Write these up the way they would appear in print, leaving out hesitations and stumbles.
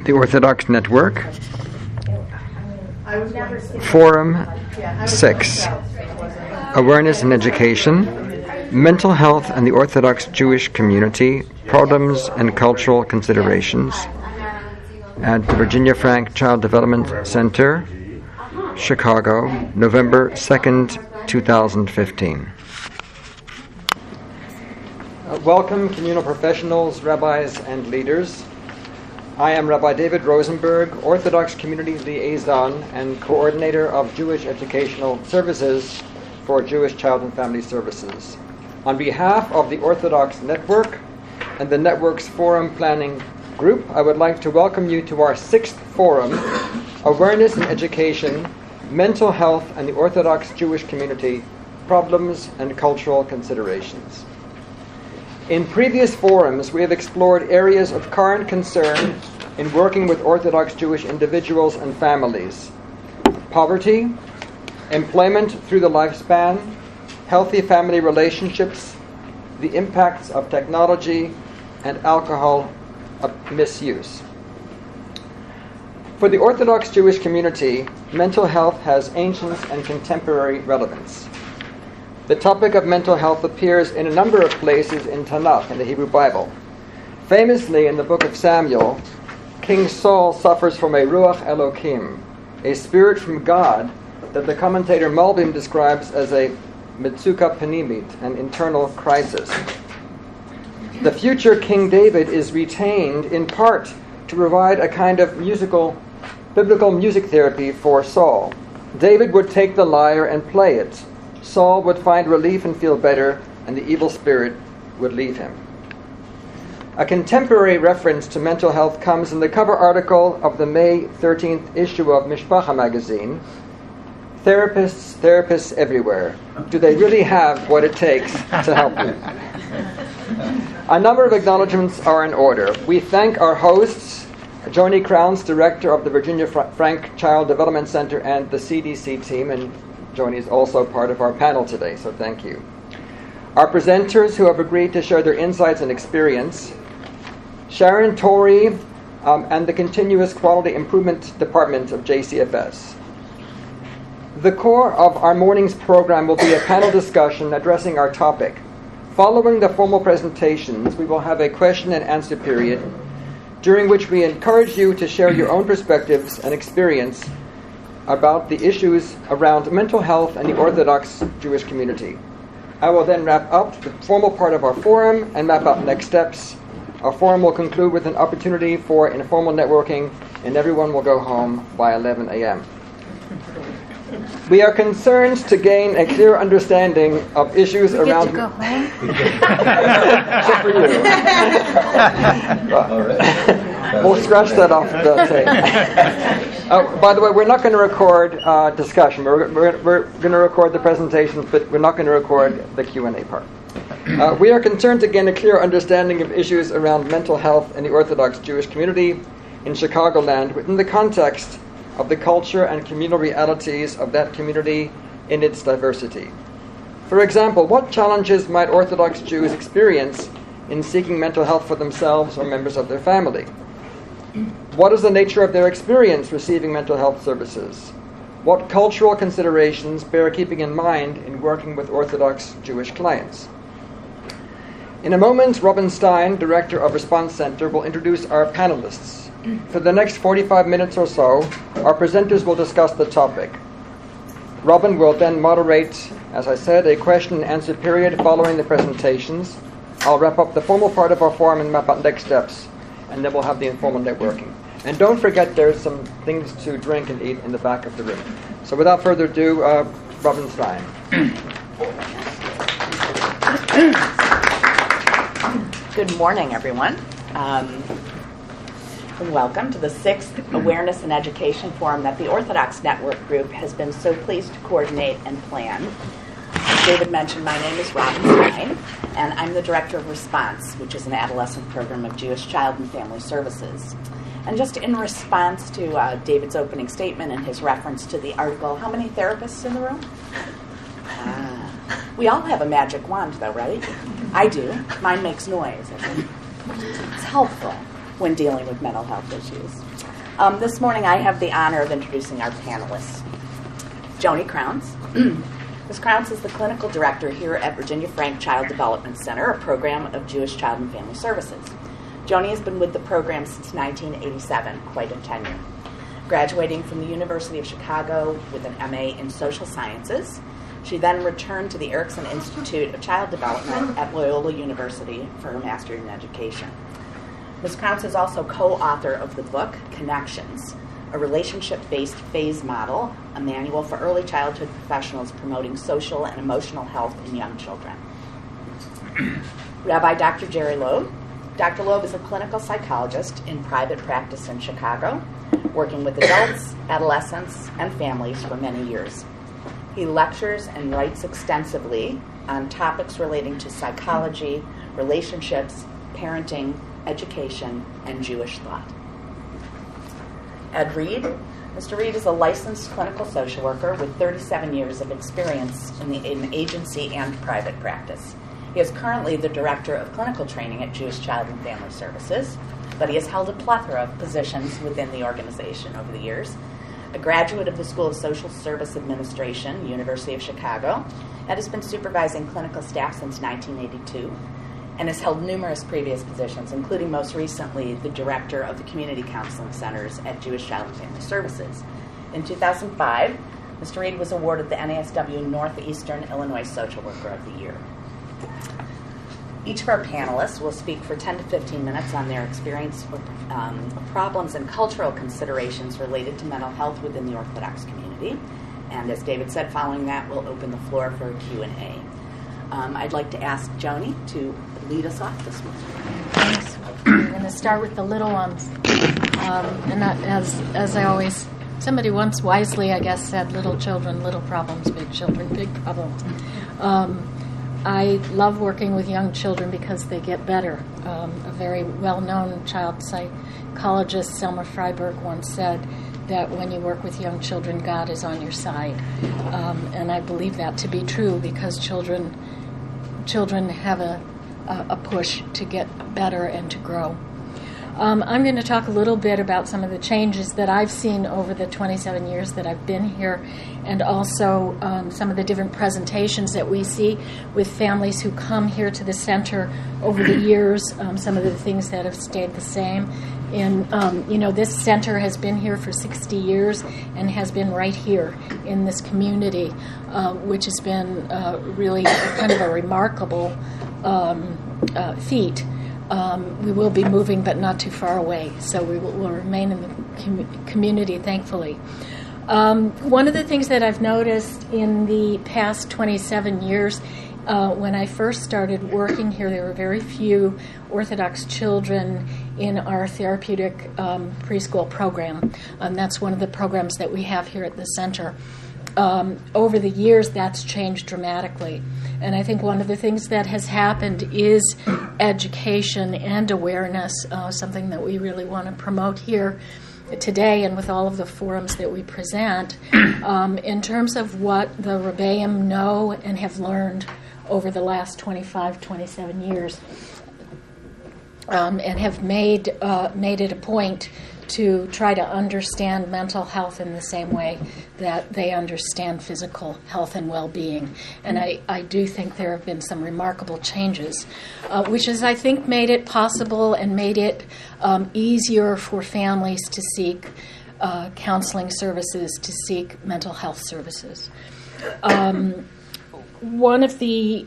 the Orthodox Network, Forum 6, Awareness and Education, Mental Health and the Orthodox Jewish Community, Problems and Cultural Considerations, at the Virginia Frank Child Development Center, Chicago, November 2nd, 2015. Welcome, communal professionals, rabbis, and leaders. I am Rabbi David Rosenberg, Orthodox Community Liaison and Coordinator of Jewish Educational Services for Jewish Child and Family Services. On behalf of the Orthodox Network and the Network's Forum Planning Group, I would like to welcome you to our 6th Forum, Awareness and Education, Mental Health and the Orthodox Jewish Community, Problems and Cultural Considerations. In previous forums, we have explored areas of current concern in working with Orthodox Jewish individuals and families: poverty, employment through the lifespan, healthy family relationships, the impacts of technology, and alcohol misuse. For the Orthodox Jewish community, mental health has ancient and contemporary relevance. The topic of mental health appears in a number of places in Tanakh, in the Hebrew Bible. Famously, in the book of Samuel, King Saul suffers from a Ruach Elokim, a spirit from God that the commentator Malbim describes as a Mitzuka Panimit, an internal crisis. The future King David is retained in part to provide a kind of biblical music therapy for Saul. David would take the lyre and play it. Saul would find relief and feel better, and the evil spirit would leave him. A contemporary reference to mental health comes in the cover article of the May 13th issue of Mishpacha magazine. Therapists everywhere. Do they really have what it takes to help you? A number of acknowledgments are in order. We thank our hosts, Joni Crowns, Director of the Virginia Frank Child Development Center, and the CDC team, and Joni is also part of our panel today, so thank you. Our presenters who have agreed to share their insights and experience: Sharon Torrey and the Continuous Quality Improvement Department of JCFS. The core of our morning's program will be a panel discussion addressing our topic. Following the formal presentations, we will have a question and answer period during which we encourage you to share your own perspectives and experience about the issues around mental health and the Orthodox Jewish community. I will then wrap up the formal part of our forum and map out next steps. Our forum will conclude with an opportunity for informal networking, and everyone will go home by 11 a.m. We are concerned to gain a clear understanding of issues around... Go home? Except for you. We'll scratch that off the tape. By the way, we're not going to record discussion. We're going to record the presentations, but we're not going to record the Q&A part. We are concerned to gain a clear understanding of issues around mental health in the Orthodox Jewish community in Chicagoland within the context of the culture and communal realities of that community in its diversity. For example, what challenges might Orthodox Jews experience in seeking mental health for themselves or members of their family? What is the nature of their experience receiving mental health services? What cultural considerations bear keeping in mind in working with Orthodox Jewish clients? In a moment, Robin Stein, Director of Response Center, will introduce our panelists. For the next 45 minutes or so, our presenters will discuss the topic. Robin will then moderate, as I said, a question and answer period following the presentations. I'll wrap up the formal part of our forum and map out next steps, and then we'll have the informal networking. And don't forget there's some things to drink and eat in the back of the room. So without further ado, Robin Stein. Good morning, everyone. Welcome to the 6th Awareness and Education Forum that the Orthodox Network Group has been so pleased to coordinate and plan. As David mentioned, my name is Robin Stein, and I'm the Director of Response, which is an adolescent program of Jewish Child and Family Services. And just in response to David's opening statement and his reference to the article, how many therapists in the room? We all have a magic wand, though, right? I do. Mine makes noise. It's helpful. when dealing with mental health issues. This morning I have the honor of introducing our panelists. Joni Crounds. Ms. Crounds is the clinical director here at Virginia Frank Child Development Center, a program of Jewish Child and Family Services. Joni has been with the program since 1987, quite a tenure. Graduating from the University of Chicago with an MA in Social Sciences, she then returned to the Erickson Institute of Child Development at Loyola University for her master's in education. Ms. Crounds is also co-author of the book Connections, a relationship-based phase model, a manual for early childhood professionals promoting social and emotional health in young children. Rabbi Dr. Jerry Loeb. Dr. Loeb is a clinical psychologist in private practice in Chicago, working with adults, adolescents, and families for many years. He lectures and writes extensively on topics relating to psychology, relationships, parenting, education, and Jewish thought. Ed Reed. Mr. Reed is a licensed clinical social worker with 37 years of experience in agency and private practice. He is currently the director of clinical training at Jewish Child and Family Services, but he has held a plethora of positions within the organization over the years. A graduate of the School of Social Service Administration, University of Chicago, and has been supervising clinical staff since 1982, and has held numerous previous positions, including most recently the director of the Community Counseling Centers at Jewish Child and Family Services. In 2005, Mr. Reed was awarded the NASW Northeastern Illinois Social Worker of the Year. Each of our panelists will speak for 10 to 15 minutes on their experience with problems and cultural considerations related to mental health within the Orthodox community. And as David said, following that, we'll open the floor for a Q&A. I'd like to ask Joni to lead us off this morning. Thanks. I'm going to start with the little ones. And that, as I always, somebody once wisely, I guess, said, little children, little problems, big children, big problems. I love working with young children because they get better. A very well-known child psychologist, Selma Freiberg, once said that when you work with young children, God is on your side. And I believe that to be true because children have a push to get better and to grow. I'm going to talk a little bit about some of the changes that I've seen over the 27 years that I've been here, and also some of the different presentations that we see with families who come here to the center over the years, some of the things that have stayed the same. And, this center has been here for 60 years and has been right here in this community, which has been really kind of a remarkable feat. We will be moving, but not too far away, so we will remain in the community, thankfully. One of the things that I've noticed in the past 27 years, when I first started working here, there were very few Orthodox children in our therapeutic preschool program. That's one of the programs that we have here at the center. Over the years, that's changed dramatically. And I think one of the things that has happened is education and awareness, something that we really want to promote here today and with all of the forums that we present, in terms of what the Rebbeim know and have learned over the last 25, 27 years, and have made it a point to try to understand mental health in the same way that they understand physical health and well-being. And I do think there have been some remarkable changes, which has, I think, made it possible and made it easier for families to seek counseling services, to seek mental health services. One of the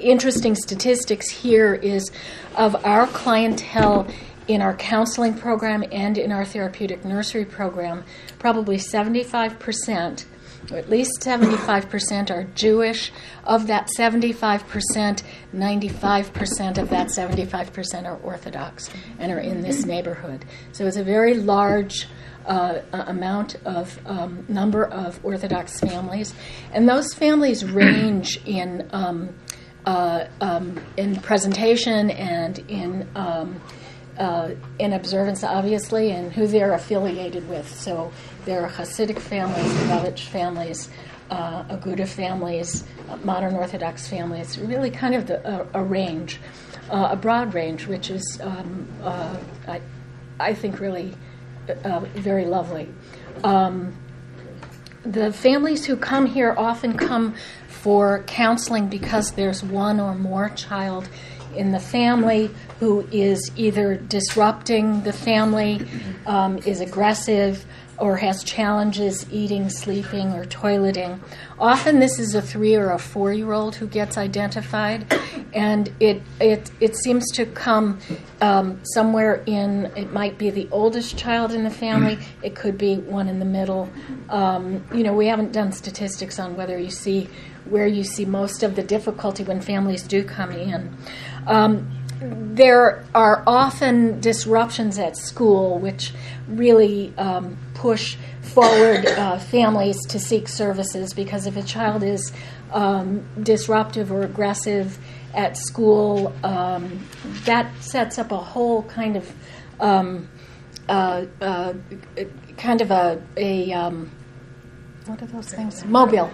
interesting statistics here is of our clientele in our counseling program and in our therapeutic nursery program, probably 75%, or at least 75% are Jewish. Of that 75%, 95% of that 75% are Orthodox and are in this neighborhood. So it's a very large amount of number of Orthodox families, and those families range in presentation and in observance, obviously, and who they're affiliated with. So there are Hasidic families, Lubavitch families, Aguda families, modern Orthodox families, really kind of a range. a broad range, which is, I think, really very lovely. The families who come here often come for counseling because there's one or more child in the family who is either disrupting the family, is aggressive, or has challenges eating, sleeping, or toileting. Often this is a 3 or a 4-year-old who gets identified, and it seems to come somewhere in, it might be the oldest child in the family, it could be one in the middle. We haven't done statistics on where you see most of the difficulty when families do come in. There are often disruptions at school which really push forward families to seek services, because if a child is disruptive or aggressive at school, that sets up a whole kind of what are those things? Mobile.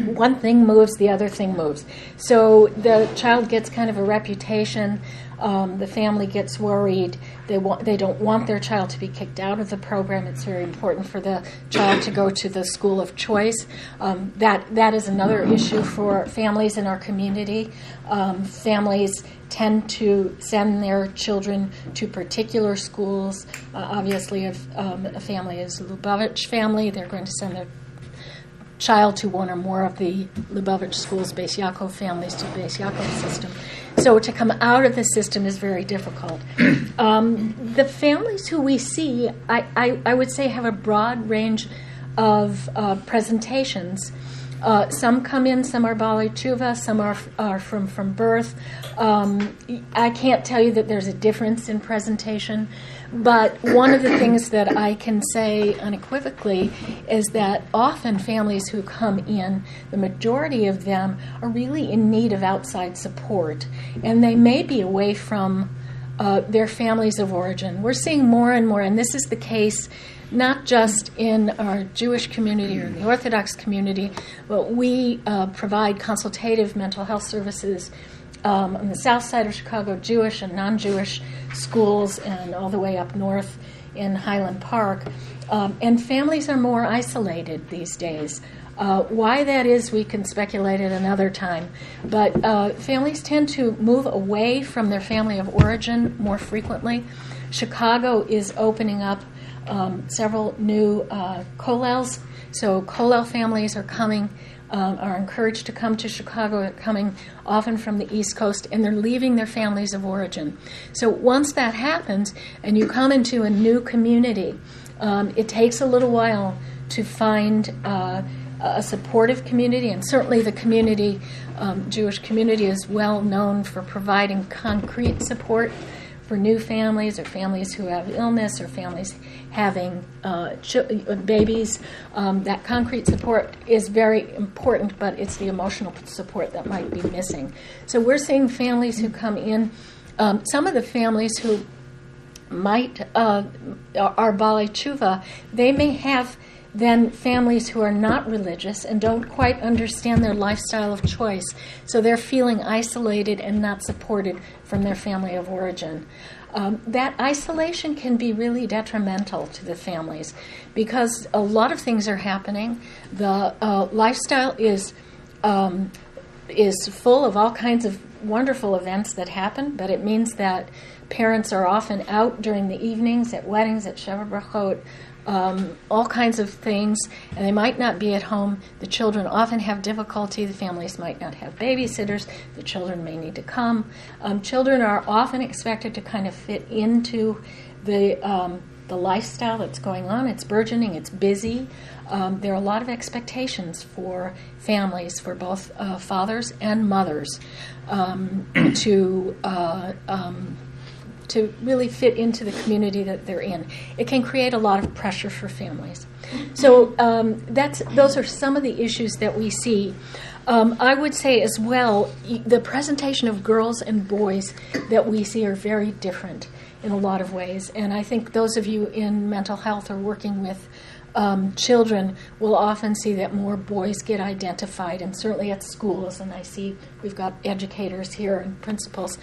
One thing moves, the other thing moves. So the child gets kind of a reputation. The family gets worried. They don't want their child to be kicked out of the program. It's very important for the child to go to the school of choice. That is another issue for families in our community. Families tend to send their children to particular schools. Obviously, if a family is a Lubavitch family, they're going to send their child to one or more of the Lubavitch schools, Beis Yaakov families to Beis Yaakov system. So to come out of the system is very difficult. The families who we see, I would say, have a broad range of presentations. Some come in, some are Baalei Tshuva, some are from birth. I can't tell you that there's a difference in presentation, but one of the things that I can say unequivocally is that often families who come in, the majority of them are really in need of outside support, and they may be away from their families of origin. We're seeing more and more, and this is the case not just in our Jewish community or the Orthodox community, but we provide consultative mental health services on the south side of Chicago, Jewish and non-Jewish schools, and all the way up north in Highland Park. And families are more isolated these days. Why that is, we can speculate at another time. But families tend to move away from their family of origin more frequently. Chicago is opening up several new kollels. So kollel families are coming, are encouraged to come to Chicago. They're coming often from the East Coast, and they're leaving their families of origin. So once that happens, and you come into a new community, it takes a little while to find a supportive community, and certainly the community, Jewish community, is well known for providing concrete support for new families or families who have illness or families having babies. That concrete support is very important, but it's the emotional support that might be missing. So we're seeing families who come in, some of the families who might are Baalei Tshuva, they may have then families who are not religious and don't quite understand their lifestyle of choice. So they're feeling isolated and not supported from their family of origin. That isolation can be really detrimental to the families because a lot of things are happening. The lifestyle is full of all kinds of wonderful events that happen, but it means that parents are often out during the evenings, at weddings, at Sheva Brachot, all kinds of things, and they might not be at home. The children often have difficulty. The families might not have babysitters. The children may need to come. Children are often expected to kind of fit into the lifestyle that's going on. It's burgeoning. It's busy. There are a lot of expectations for families, for both fathers and mothers, to really fit into the community that they're in. It can create a lot of pressure for families. So those are some of the issues that we see. I would say as well, the presentation of girls and boys that we see are very different in a lot of ways. And I think those of you in mental health are working with children will often see that more boys get identified, and certainly at schools, and I see we've got educators here and principals.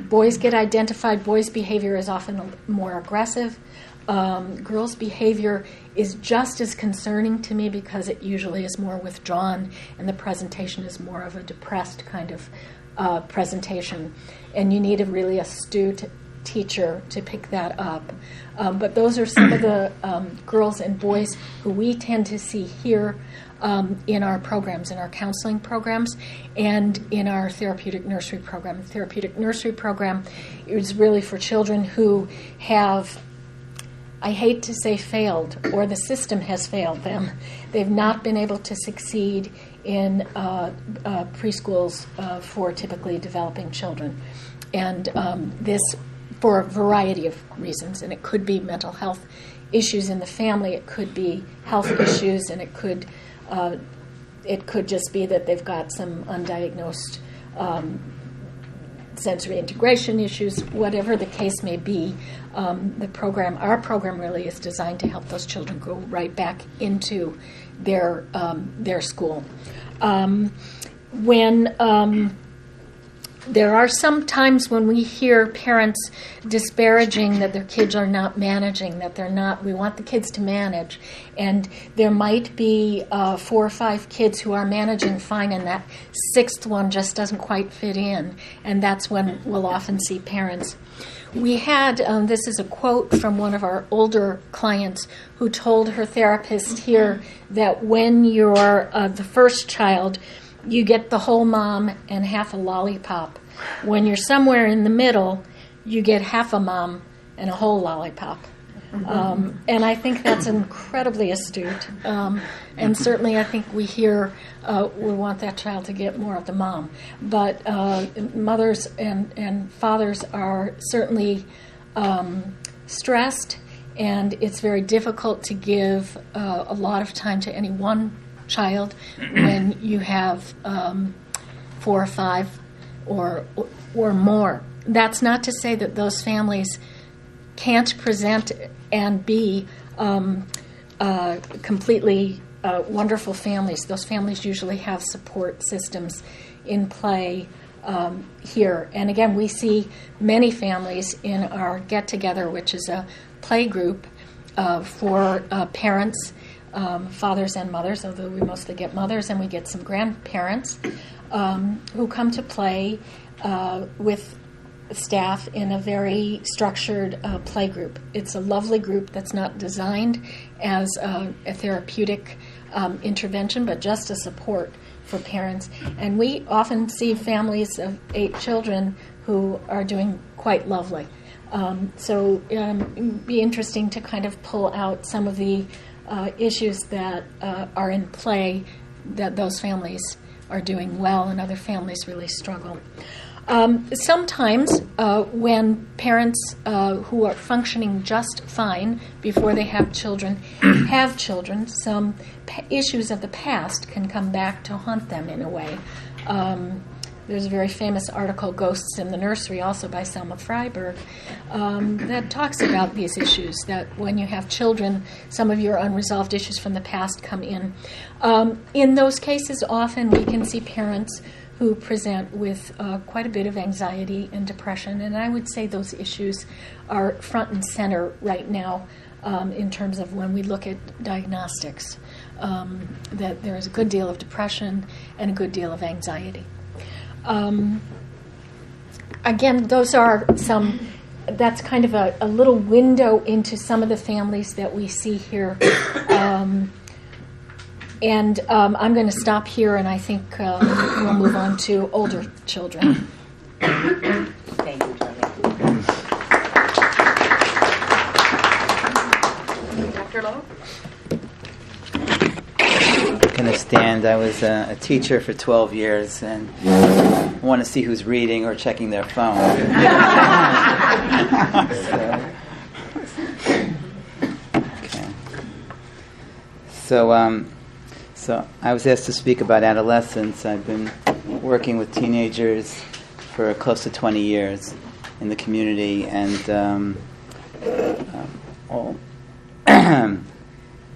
Boys get identified, boys' behavior is often more aggressive. Girls' behavior is just as concerning to me because it usually is more withdrawn and the presentation is more of a depressed kind of presentation. And you need a really astute teacher to pick that up. But those are some of the girls and boys who we tend to see here in our programs, in our counseling programs, and in our therapeutic nursery program. The therapeutic nursery program is really for children who have, I hate to say failed, or the system has failed them. They've not been able to succeed in preschools for typically developing children. And this, for a variety of reasons, and it could be mental health issues in the family, it could be health issues, and it could just be that they've got some undiagnosed sensory integration issues. Whatever the case may be, our program really is designed to help those children go right back into their school. There are some times when we hear parents disparaging that their kids are not managing, that we want the kids to manage. And there might be 4 or 5 kids who are managing fine, and that 6th one just doesn't quite fit in. And that's when we'll often see parents. We had, this is a quote from one of our older clients who told her therapist here that when you're the first child, you get the whole mom and half a lollipop. When you're somewhere in the middle, you get half a mom and a whole lollipop. And I think that's incredibly astute. And certainly I think we hear we want that child to get more of the mom. But mothers and fathers are certainly stressed, and it's very difficult to give a lot of time to any one child when you have 4 or 5 or more. That's not to say that those families can't present and be completely wonderful families. Those families usually have support systems in play here. And again, we see many families in our get-together, which is a play group for parents, fathers and mothers, although we mostly get mothers, and we get some grandparents who come to play with staff in a very structured play group. It's a lovely group that's not designed as a therapeutic intervention, but just a support for parents. And we often see families of 8 children who are doing quite lovely. So it'd be interesting to kind of pull out some of the issues that are in play, that those families are doing well and other families really struggle. Sometimes when parents who are functioning just fine before they have children, some issues of the past can come back to haunt them in a way. There's a very famous article, Ghosts in the Nursery, also by Selma Freiberg, that talks about these issues, that when you have children, some of your unresolved issues from the past come in. In those cases, often we can see parents who present with quite a bit of anxiety and depression, and I would say those issues are front and center right now in terms of when we look at diagnostics, that there is a good deal of depression and a good deal of anxiety. Again, those are that's kind of a little window into some of the families that we see here. And I'm going to stop here, and I think we'll move on to older children. Thank you, Julie. Dr. Lowe? I'm going to stand. I was a teacher for 12 years, and I want to see who's reading or checking their phone. So I was asked to speak about adolescence. I've been working with teenagers for close to 20 years in the community, and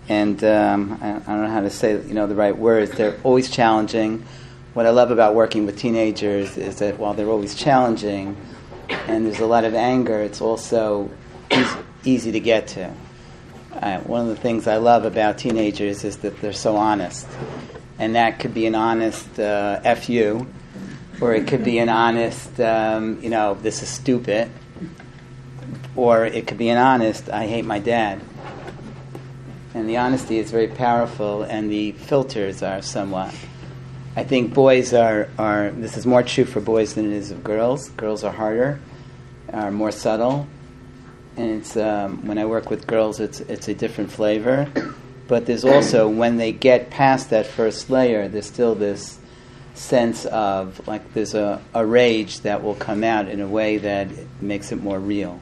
and I don't know how to say the right words. They're always challenging. What I love about working with teenagers is that while they're always challenging, and there's a lot of anger, it's also easy to get to. One of the things I love about teenagers is that they're so honest, and that could be an honest "F you," or it could be an honest "this is stupid," or it could be an honest "I hate my dad." And the honesty is very powerful, and the filters are somewhat. I think boys are this is more true for boys than it is of girls. Girls are harder, are more subtle, and it's when I work with girls, it's a different flavor. But there's also, when they get past that first layer, there's still this sense of, like, there's a rage that will come out in a way that makes it more real.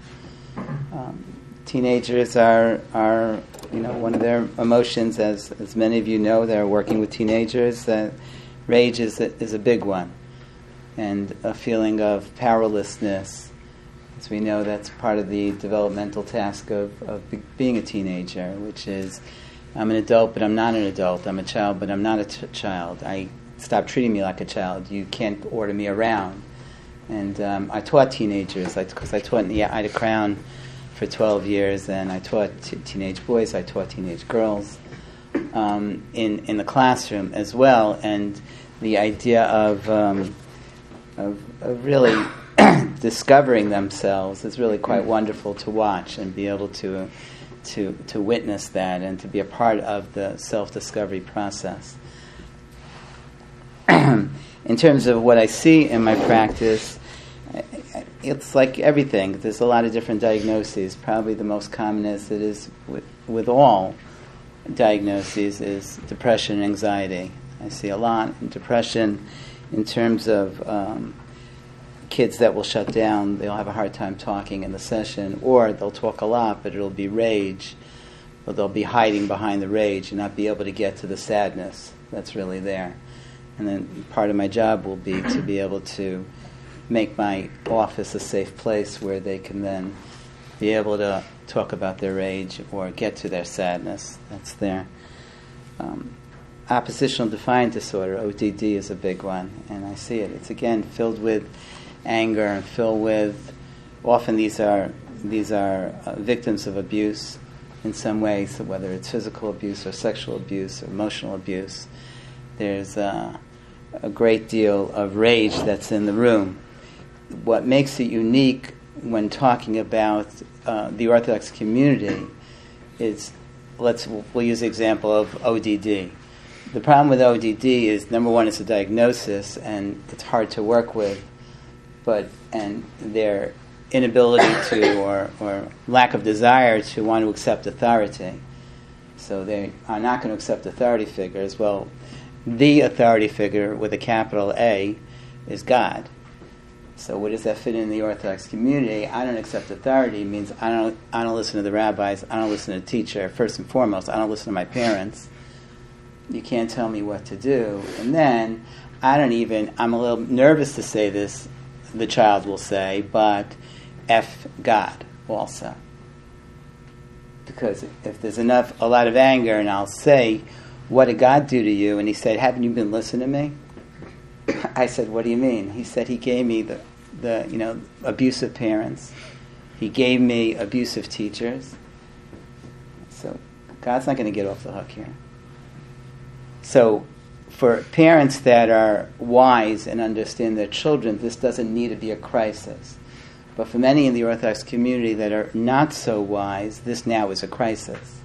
Teenagers are one of their emotions, as many of you know, that are working with teenagers, that rage is a big one, and a feeling of powerlessness. As we know, that's part of the developmental task of being a teenager, which is, I'm an adult, but I'm not an adult. I'm a child, but I'm not a child. Stop treating me like a child. You can't order me around. And I taught teenagers, because I taught in the Ida Crown for 12 years, and I taught teenage boys, I taught teenage girls in the classroom as well. And the idea of really discovering themselves is really quite wonderful to watch and be able to witness that and to be a part of the self-discovery process. In terms of what I see in my practice, it's like everything. There's a lot of different diagnoses. Probably the most common, as it is with all diagnoses, is depression and anxiety. I see a lot in depression in terms of kids that will shut down. They'll have a hard time talking in the session, or they'll talk a lot, but it'll be rage, or they'll be hiding behind the rage and not be able to get to the sadness that's really there. And then part of my job will be to be able to make my office a safe place where they can then be able to talk about their rage or get to their sadness that's there. Oppositional defiant disorder, ODD, is a big one, and I see it. It's, again, filled with anger and filled with, often these are victims of abuse in some way, so whether it's physical abuse or sexual abuse or emotional abuse. There's a great deal of rage that's in the room. What makes it unique when talking about the Orthodox community is, we'll use the example of ODD. The problem with ODD is, number one, it's a diagnosis and it's hard to work with, and their inability to or lack of desire to want to accept authority. So they are not going to accept authority figures. Well, the authority figure with a capital A is God. So where does that fit in the Orthodox community? I don't accept authority means I don't listen to the rabbis, I don't listen to the teacher. First and foremost, I don't listen to my parents. You can't tell me what to do. And then I'm a little nervous to say this, the child will say, but F God also. Because if there's a lot of anger, and I'll say, what did God do to you? And he said, haven't you been listening to me? I said, what do you mean? He said, he gave me the abusive parents. He gave me abusive teachers. So God's not going to get off the hook here. So for parents that are wise and understand their children, this doesn't need to be a crisis. But for many in the Orthodox community that are not so wise, this now is a crisis.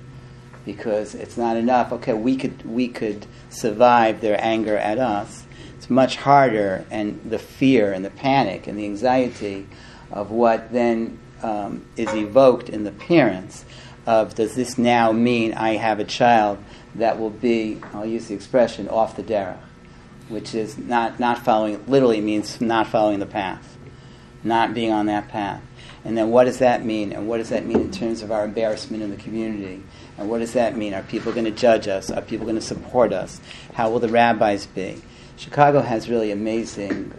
Because it's not enough, okay, we could survive their anger at us. It's much harder, and the fear and the panic and the anxiety of what then is evoked in the parents of, does this now mean I have a child that will be, I'll use the expression, off the derech, which is not following, literally means not following the path, not being on that path. And then what does that mean? And what does that mean in terms of our embarrassment in the community? And what does that mean? Are people going to judge us? Are people going to support us? How will the rabbis be? Chicago has really amazing,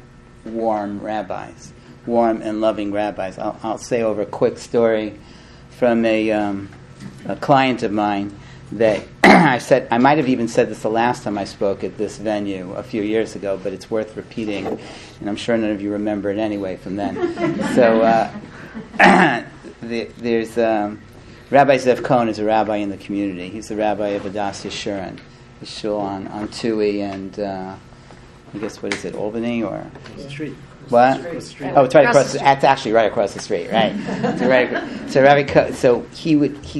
warm rabbis, warm and loving rabbis. I'll say over a quick story from a client of mine that I might have even said this the last time I spoke at this venue a few years ago, but it's worth repeating, and I'm sure none of you remember it anyway from then. So there's Rabbi Zev Cohen is a rabbi in the community. He's the rabbi of Adas Yeshurun, the shul on Tui and I guess what is it, Albany or Street. what? Street. Oh, it's right across. That's actually right across the street, right? So Rabbi, so he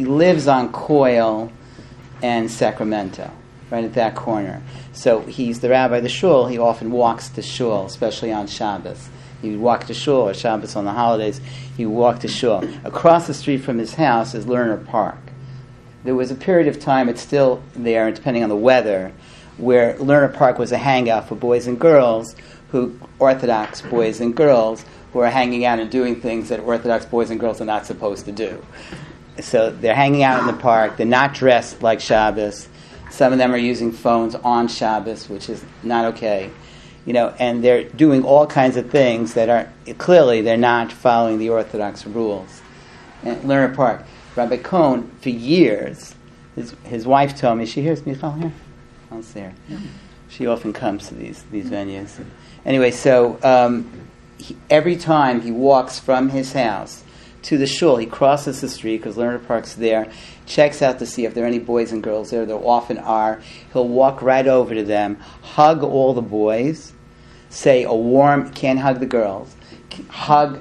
lives on Coyle and Sacramento, right at that corner. So he's the rabbi of the shul. He often walks to shul, especially on Shabbos. He would walk to shul, or Shabbos on the holidays. He would walk to shul. Across the street from his house is Lerner Park. There was a period of time, it's still there, depending on the weather, where Lerner Park was a hangout for boys and girls, Orthodox boys and girls, who are hanging out and doing things that Orthodox boys and girls are not supposed to do. So they're hanging out in the park. They're not dressed like Shabbos. Some of them are using phones on Shabbos, which is not okay. And they're doing all kinds of things that are clearly they're not following the Orthodox rules. And Lerner Park, Rabbi Cohen, for years, his wife told me, she hears me call here? I don't see her. She often comes to these venues. Anyway, so every time he walks from his house to the shul, he crosses the street because Lerner Park's there, checks out to see if there are any boys and girls there. There often are. He'll walk right over to them, hug all the boys, say a warm, can't hug the girls, hug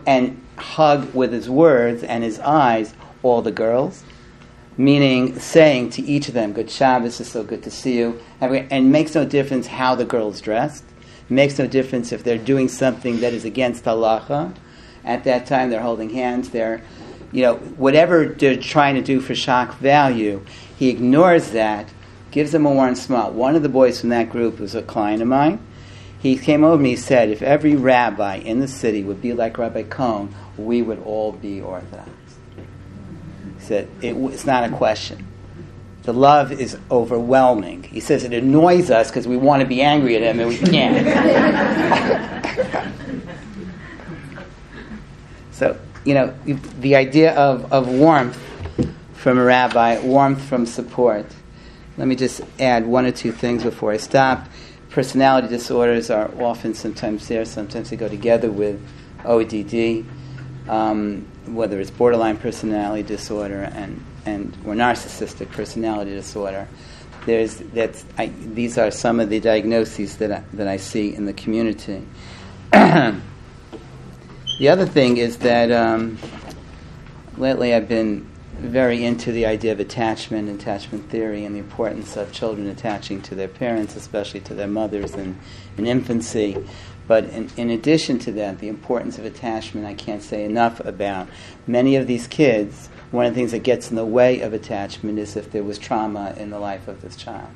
with his words and his eyes all the girls, meaning saying to each of them, good Shabbos, it's so good to see you. And it makes no difference how the girl's dressed. It makes no difference if they're doing something that is against halacha. At that time, they're holding hands. They're, whatever they're trying to do for shock value, he ignores that, gives them a warm smile. One of the boys from that group was a client of mine. He came over to me and said, if every rabbi in the city would be like Rabbi Cohen, we would all be Orthodox. He said, it's not a question. The love is overwhelming. He says it annoys us because we want to be angry at him and we can't. So, the idea of warmth from a rabbi, warmth from support. Let me just add one or two things before I stop. Personality disorders are often sometimes there. Sometimes they go together with ODD, whether it's borderline personality disorder or narcissistic personality disorder. These are some of the diagnoses that I see in the community. The other thing is that lately I've been very into the idea of attachment theory, and the importance of children attaching to their parents, especially to their mothers in infancy. But in addition to that, the importance of attachment I can't say enough about. Many of these kids, one of the things that gets in the way of attachment is if there was trauma in the life of this child.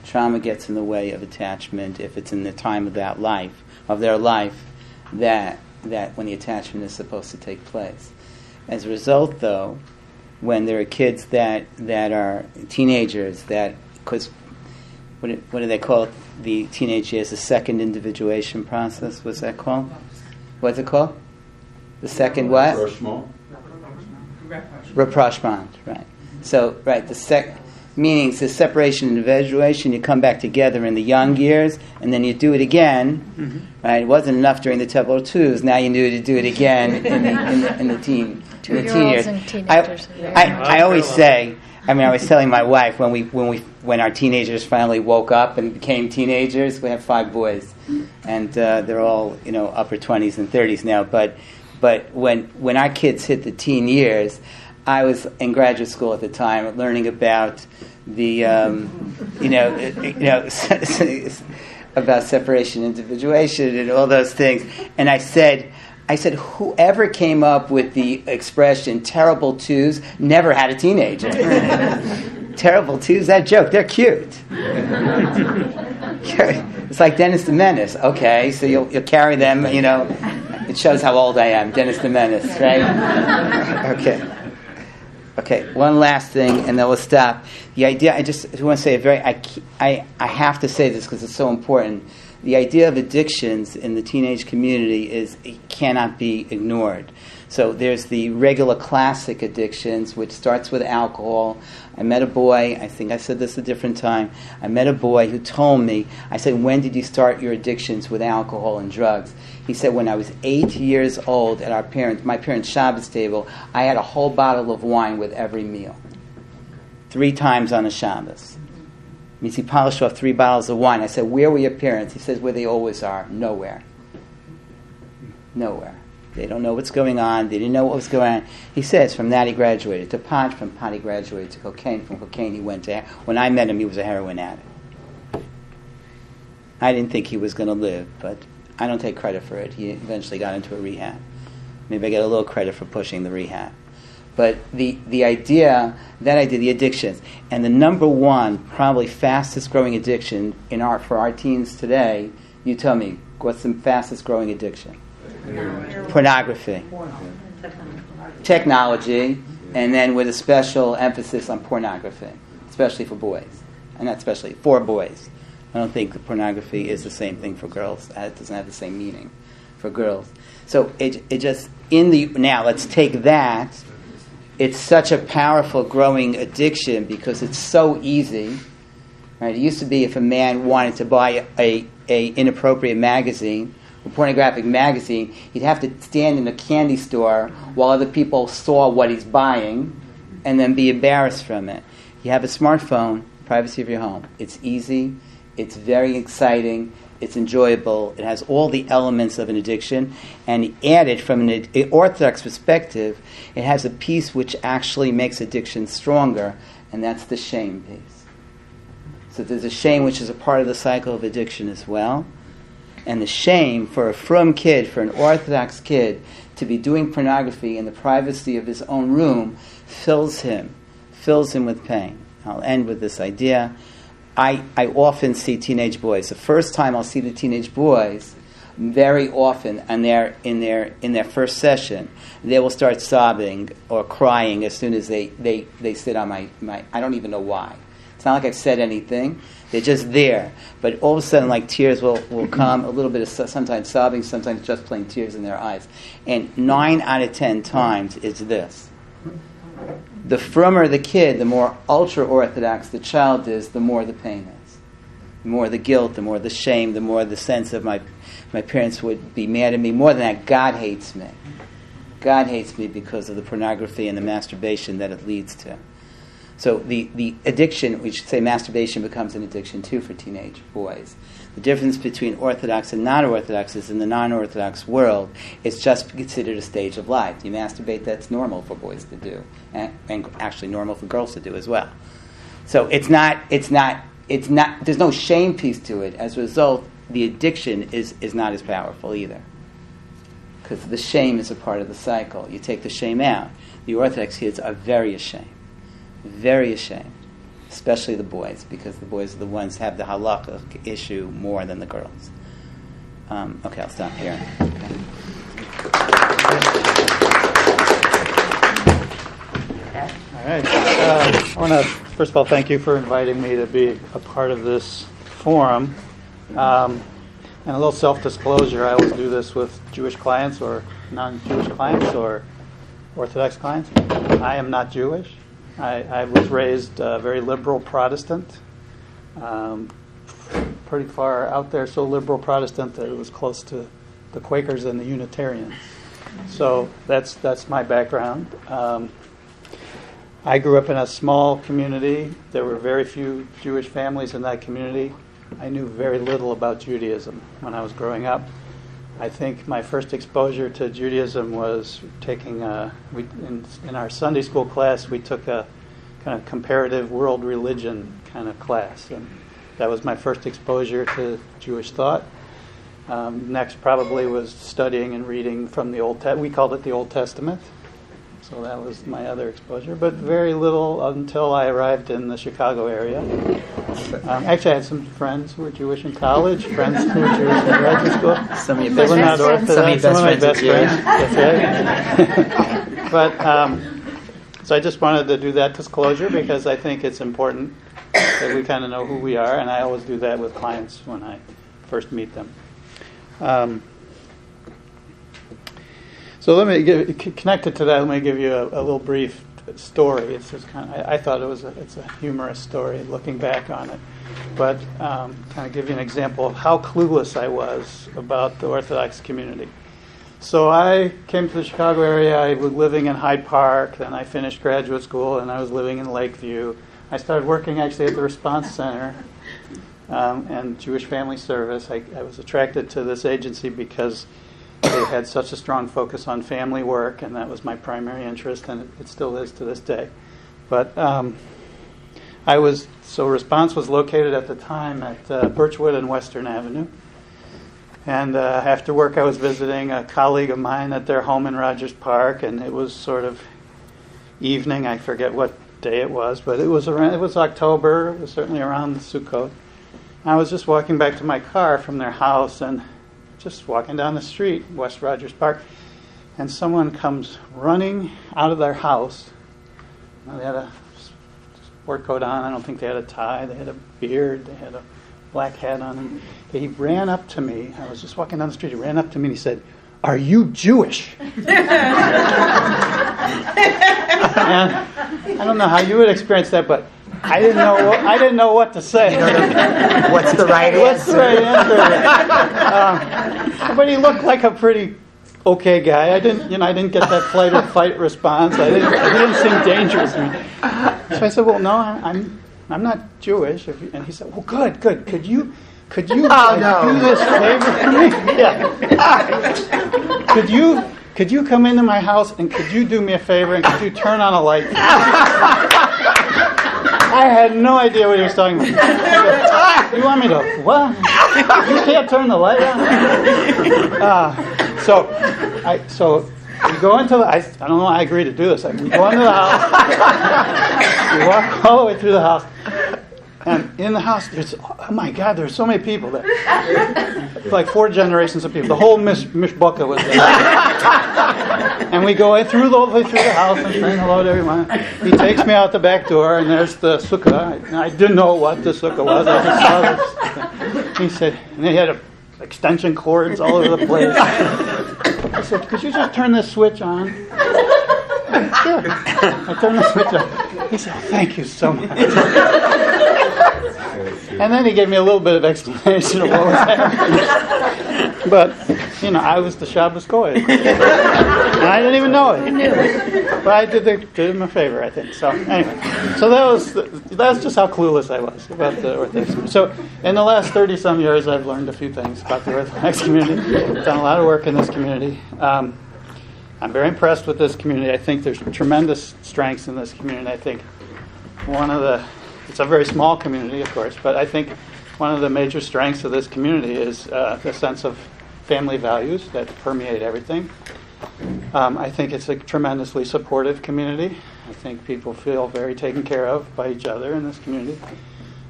Trauma gets in the way of attachment if it's in the time of their life, that when the attachment is supposed to take place. As a result, though, when there are kids that are teenagers, because what do they call it? The teenage years, the second individuation process. What's that called? What's it called? The second what? Rapprochement. Right. So, right, meaning it's the separation and individuation. You come back together in the young years, and then you do it again. Mm-hmm. Right? It wasn't enough during the Tebel twos. Now you need to do it again in the teen. 2-year-olds years. And teenagers. I always say. I was telling my wife when our teenagers finally woke up and became teenagers. We have 5 boys, and they're all upper 20s and 30s now. But when our kids hit the teen years, I was in graduate school at the time, learning about the about separation, individuation, and all those things. And I said, whoever came up with the expression "terrible twos" never had a teenager. Terrible twos, that joke, they're cute. It's like Dennis the Menace. Okay, so you'll carry them. It shows how old I am. Dennis the Menace, right? Okay. One last thing, and then we'll stop. The idea, I just want to say I have to say this because it's so important. The idea of addictions in the teenage community cannot be ignored. So there's the regular classic addictions, which starts with alcohol. I met a boy, I think I said this a different time, I met a boy who told me, I said, when did you start your addictions with alcohol and drugs? He said, when I was 8 years old at my parents' Shabbos table, I had a whole bottle of wine with every meal. 3 times on a Shabbos. Means he polished off 3 bottles of wine. I said, where were your parents? He says, where they always are. Nowhere. Nowhere. They don't know what's going on. They didn't know what was going on. He says from that he graduated to pot. From pot he graduated to cocaine. From cocaine he went to... When I met him, he was a heroin addict. I didn't think he was going to live, but I don't take credit for it. He eventually got into a rehab. Maybe I get a little credit for pushing the rehab. But the idea, the addictions, and the number one, probably fastest growing addiction for our teens today, you tell me, what's the fastest growing addiction? Pornography. Technology, and then with a special emphasis on pornography, especially for boys. And not especially, for boys. I don't think the pornography is the same thing for girls. It doesn't have the same meaning for girls. So it just, now let's take that. It's such a powerful growing addiction because it's so easy. Right? It used to be if a man wanted to buy a inappropriate magazine, a pornographic magazine, he'd have to stand in a candy store while other people saw what he's buying and then be embarrassed from it. You have a smartphone, privacy of your home. It's easy, it's very exciting, it's enjoyable, it has all the elements of an addiction, and added from an Orthodox perspective, it has a piece which actually makes addiction stronger, and that's the shame piece. So there's a shame which is a part of the cycle of addiction as well. And the shame for a frum kid, for an Orthodox kid, to be doing pornography in the privacy of his own room fills him with pain. I'll end with this idea. I often see teenage boys. The first time I'll see the teenage boys, very often, and in their first session, they will start sobbing or crying as soon as they sit on my. I don't even know why. It's not like I've said anything. They're just there. But all of a sudden, like, tears will come, a little bit of sometimes sobbing, sometimes just plain tears in their eyes. And 9 out of 10 times it's this. The frummer the kid, the more ultra-Orthodox the child is, the more the pain is. The more the guilt, the more the shame, the more the sense of my parents would be mad at me. More than that, God hates me. God hates me because of the pornography and the masturbation that it leads to. So the addiction, we should say masturbation becomes an addiction too for teenage boys. The difference between Orthodox and non-Orthodox is in the non-Orthodox world, it's just considered a stage of life. You masturbate, that's normal for boys to do, and actually normal for girls to do as well. So it's not, there's no shame piece to it. As a result, the addiction is not as powerful either. Because the shame is a part of the cycle. You take the shame out. The Orthodox kids are very ashamed. Very ashamed, especially the boys, because the boys are the ones who have the halakha issue more than the girls. Okay, I'll stop here. Okay. All right. I want to, first of all, thank you for inviting me to be a part of this forum. And a little self-disclosure, I always do this with Jewish clients or non-Jewish clients or Orthodox clients. I am not Jewish. I was raised very liberal Protestant, pretty far out there, so liberal Protestant that it was close to the Quakers and the Unitarians. So that's my background. I grew up in a small community. There were very few Jewish families in that community. I knew very little about Judaism when I was growing up. I think my first exposure to Judaism was taking in our Sunday school class, we took a kind of comparative world religion kind of class. And that was my first exposure to Jewish thought. Next probably was studying and reading from the Old Testament. We called it the Old Testament. So that was my other exposure, but very little until I arrived in the Chicago area. Actually, I had some friends who were Jewish in college, friends who were Jewish in graduate school. Some of your best friends. Some of my best friends. That's right. But so I just wanted to do that disclosure because I think it's important that we kind of know who we are, and I always do that with clients when I first meet them. So let me connected to that. Let me give you a little brief story. It's just I thought it's a humorous story looking back on it, but kind of give you an example of how clueless I was about the Orthodox community. So I came to the Chicago area. I was living in Hyde Park. Then I finished graduate school, and I was living in Lakeview. I started working actually at the Response Center and Jewish Family Service. I was attracted to this agency because they had such a strong focus on family work, and that was my primary interest, and it still is to this day. But Response was located at the time at Birchwood and Western Avenue. And after work, I was visiting a colleague of mine at their home in Rogers Park, and it was sort of evening. I forget what day it was, but it was October. It was certainly around Sukkot. I was just walking back to my car from their house, and just walking down the street, West Rogers Park, and someone comes running out of their house. They had a sport coat on. I don't think they had a tie. They had a beard. They had a black hat on, and he ran up to me. I was just walking down the street. He ran up to me and he said, "Are you Jewish?" And I don't know how you would experience that, but I didn't know what to say. What's the right answer? But he looked like a pretty okay guy. I didn't get that flight or fight response. He didn't seem dangerous to me. So I said, "Well, no, I'm not Jewish." And he said, "Well, good. Could you do this favor for me? Yeah. Could you come into my house and could you do me a favor and could you turn on a light?" I had no idea what he was talking about. "You want me to what? You can't turn the light on?" So we go into the. I don't know why I agreed to do this. We go into the house. We walk all the way through the house. And in the house, there's so many people there. It's like 4 generations of people. The whole mishbucha was there. And we go through the house and saying hello to everyone. He takes me out the back door, and there's the sukkah. I didn't know what the sukkah was. I just saw this. He said, and they had extension cords all over the place. I said, "Could you just turn this switch on?" Sure. I turned the switch on. He said, "Thank you so much." And then he gave me a little bit of explanation of what was happening. But, I was the Shabbos Goy. And I didn't even know it. But I did him a favor, I think. So, anyway. So that's just how clueless I was about the Orthodox community. So, in the last 30-some years, I've learned a few things about the Orthodox community. I've done a lot of work in this community. I'm very impressed with this community. I think there's tremendous strengths in this community. I think it's a very small community, of course, but I think one of the major strengths of this community is the sense of family values that permeate everything. I think it's a tremendously supportive community. I think people feel very taken care of by each other in this community.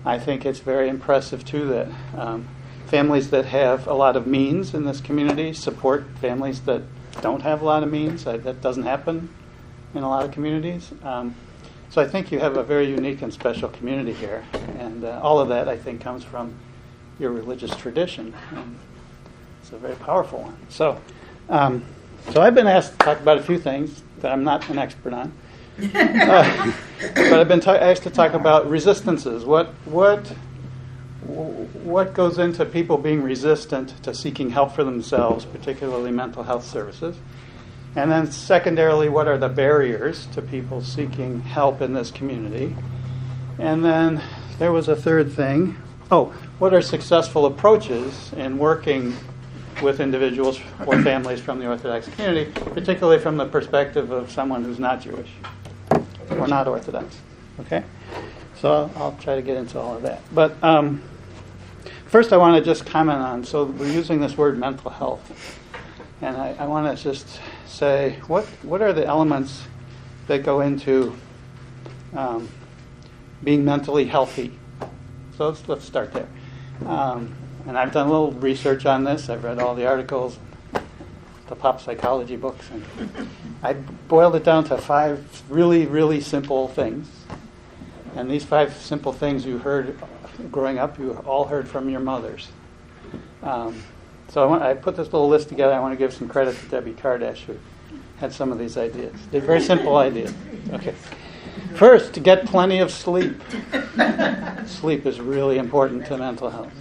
I think it's very impressive, too, that families that have a lot of means in this community support families that don't have a lot of means. That doesn't happen in a lot of communities. So I think you have a very unique and special community here. And all of that, I think, comes from your religious tradition. And it's a very powerful one. So I've been asked to talk about a few things that I'm not an expert on. But I've been asked to talk about resistances. What goes into people being resistant to seeking help for themselves, particularly mental health services? And then secondarily, what are the barriers to people seeking help in this community? And then there was a third thing. What are successful approaches in working with individuals or families from the Orthodox community, particularly from the perspective of someone who's not Jewish or not Orthodox? Okay? So I'll try to get into all of that. But first I want to just comment on, so we're using this word mental health. And I want to just say, what are the elements that go into being mentally healthy? So let's start there. And I've done a little research on this. I've read all the articles, the pop psychology books, and I boiled it down to 5 really, really simple things. And these 5 simple things you heard growing up, you all heard from your mothers. So I put this little list together. I want to give some credit to Debbie Kardash, who had some of these ideas. They're very simple ideas. Okay. First, to get plenty of sleep. Sleep is really important to mental health.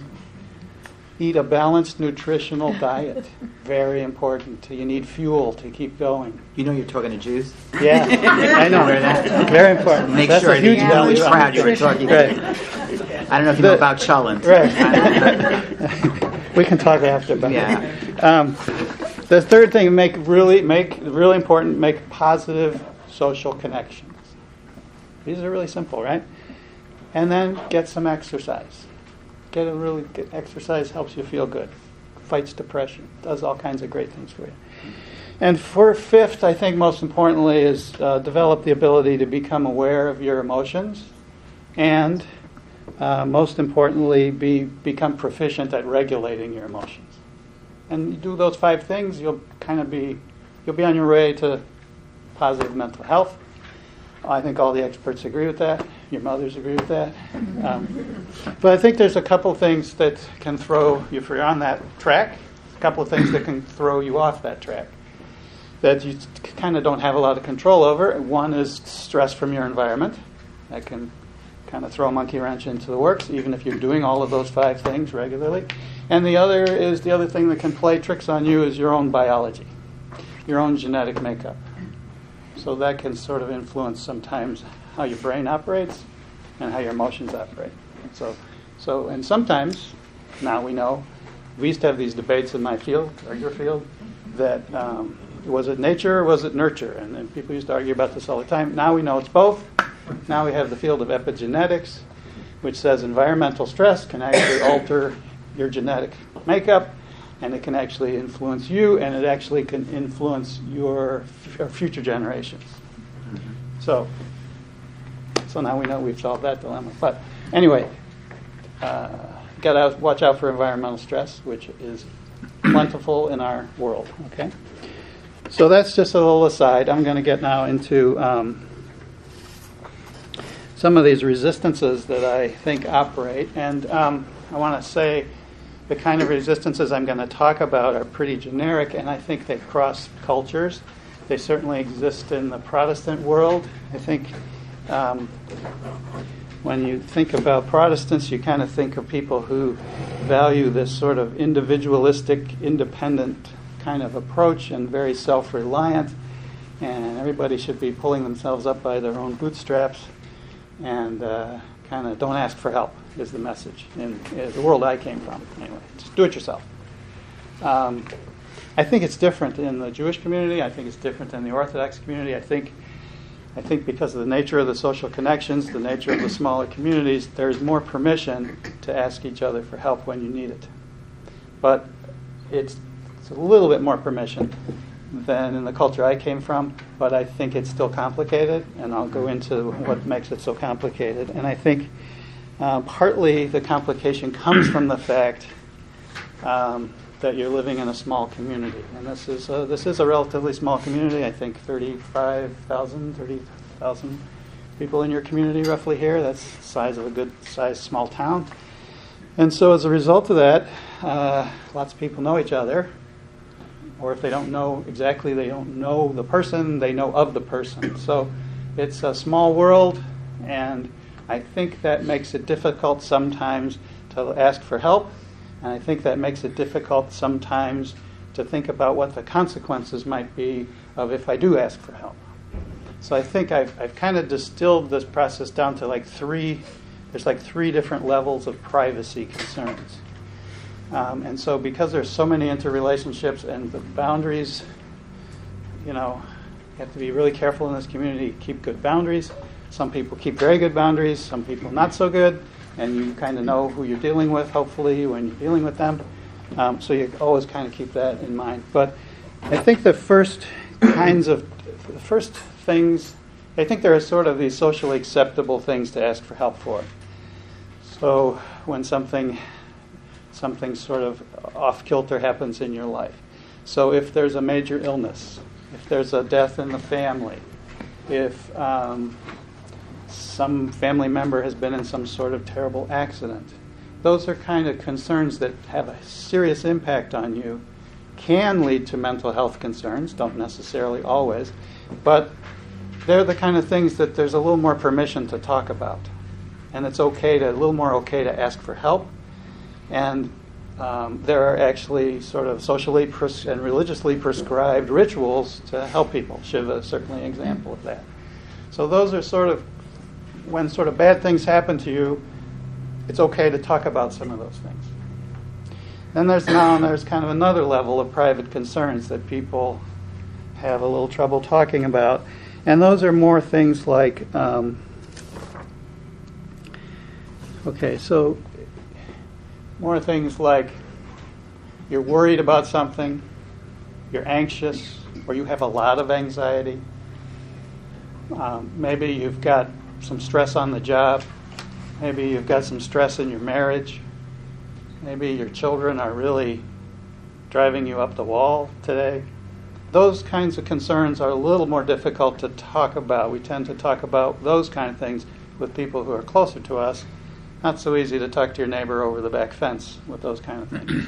Eat a balanced nutritional diet. Very important. You need fuel to keep going. You know you're talking to Jews? Yeah, I know. Very important. Make That's sure a huge that value. you're proud you were talking Right. I don't know if you know about Cholent. Right. We can talk after about Yeah. it. The third thing, really important, make positive social connections. These are really simple, right? And then get some exercise. Get exercise helps you feel good. Fights depression. Does all kinds of great things for you. And for fifth, I think most importantly, is develop the ability to become aware of your emotions, and most importantly, become proficient at regulating your emotions. And you do those 5 things, you'll be on your way to positive mental health. I think all the experts agree with that. Your mothers agree with that. But I think there's a couple things that can throw you, if you're on that track, a couple of things that can throw you off that track that you kind of don't have a lot of control over. One is stress from your environment. That can kind of throw a monkey wrench into the works, even if you're doing all of those 5 things regularly. And the other thing that can play tricks on you is your own biology, your own genetic makeup. So that can sort of influence sometimes how your brain operates and how your emotions operate. So and sometimes, now we know, we used to have these debates in my field, or your field, that was it nature or was it nurture? And people used to argue about this all the time. Now we know it's both. Now we have the field of epigenetics, which says environmental stress can actually alter your genetic makeup, and it can actually influence you, and it actually can influence your future generations. So now we know we've solved that dilemma. But anyway, got to watch out for environmental stress, which is plentiful in our world. Okay, so that's just a little aside. I'm going to get now into some of these resistances that I think operate, and I want to say the kind of resistances I'm going to talk about are pretty generic, and I think they cross cultures. They certainly exist in the Protestant world. I think when you think about Protestants, you kind of think of people who value this sort of individualistic, independent kind of approach and very self-reliant, and everybody should be pulling themselves up by their own bootstraps and kind of don't ask for help is the message in the world I came from. Anyway, just do it yourself. I think it's different in the Jewish community. I think it's different in the Orthodox community. I think because of the nature of the social connections, the nature of the smaller communities, there's more permission to ask each other for help when you need it. But it's a little bit more permission than in the culture I came from, but I think it's still complicated, and I'll go into what makes it so complicated. And I think partly the complication comes from the fact that you're living in a small community, and this is a relatively small community. I think 30,000 people in your community roughly here. That's the size of a good-sized small town. And so as a result of that, lots of people know each other, or if they don't know exactly, they don't know the person, they know of the person. So it's a small world, and I think that makes it difficult sometimes to ask for help. And I think that makes it difficult sometimes to think about what the consequences might be of if I do ask for help. So I think I've kind of distilled this process down to there's three different levels of privacy concerns. And so because there's so many interrelationships and the boundaries, you have to be really careful in this community, keep good boundaries. Some people keep very good boundaries, some people not so good. And you kind of know who you're dealing with, hopefully, when you're dealing with them. So you always kind of keep that in mind. But I think the first things, I think there are sort of these socially acceptable things to ask for help for. So when something sort of off-kilter happens in your life. So if there's a major illness, if there's a death in the family, if some family member has been in some sort of terrible accident. Those are kind of concerns that have a serious impact on you. can lead to mental health concerns, don't necessarily always, but they're the kind of things that there's a little more permission to talk about. And it's a little more okay to ask for help. And there are actually sort of socially and religiously prescribed rituals to help people. Shiva is certainly an example of that. So those are sort of, when sort of bad things happen to you, it's okay to talk about some of those things. Then there's kind of another level of private concerns that people have a little trouble talking about. And those are more things like, more things like you're worried about something, you're anxious, or you have a lot of anxiety. Maybe you've got some stress on the job. Maybe you've got some stress in your marriage. Maybe your children are really driving you up the wall today. Those kinds of concerns are a little more difficult to talk about. We tend to talk about those kind of things with people who are closer to us. Not so easy to talk to your neighbor over the back fence with those kind of things.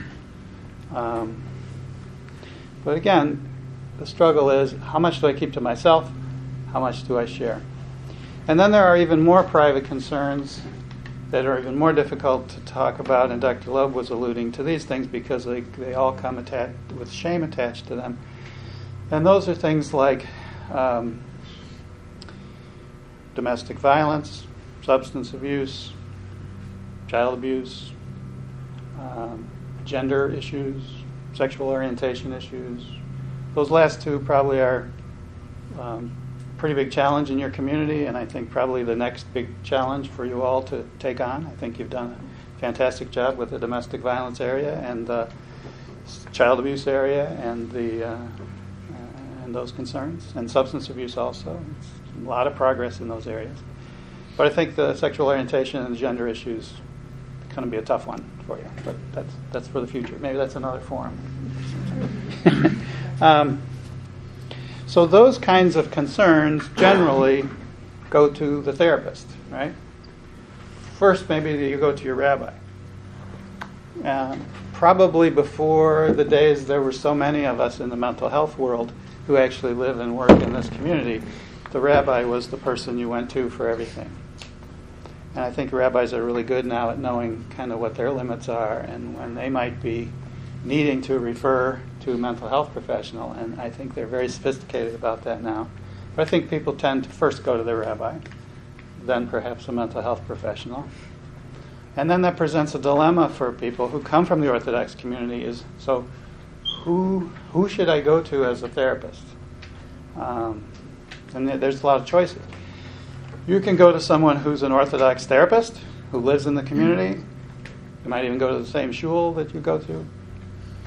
But again, the struggle is, how much do I keep to myself? How much do I share? And then there are even more private concerns that are even more difficult to talk about, and Dr. Loeb was alluding to these things because they all come with shame attached to them. And those are things like domestic violence, substance abuse, child abuse, gender issues, sexual orientation issues. Those last two probably are pretty big challenge in your community, and I think probably the next big challenge for you all to take on. I think you've done a fantastic job with the domestic violence area and the child abuse area and and those concerns, and substance abuse also. It's a lot of progress in those areas. But I think the sexual orientation and the gender issues are going to be a tough one for you. But that's for the future. Maybe that's another forum. So those kinds of concerns generally go to the therapist, right? First, maybe you go to your rabbi. Probably before the days there were so many of us in the mental health world who actually live and work in this community, the rabbi was the person you went to for everything. And I think rabbis are really good now at knowing kind of what their limits are and when they might be needing to refer to a mental health professional, and I think they're very sophisticated about that now. But I think people tend to first go to their rabbi, then perhaps a mental health professional. And then that presents a dilemma for people who come from the Orthodox community is, so who should I go to as a therapist? And there's a lot of choices. You can go to someone who's an Orthodox therapist, who lives in the community. You might even go to the same shul that you go to.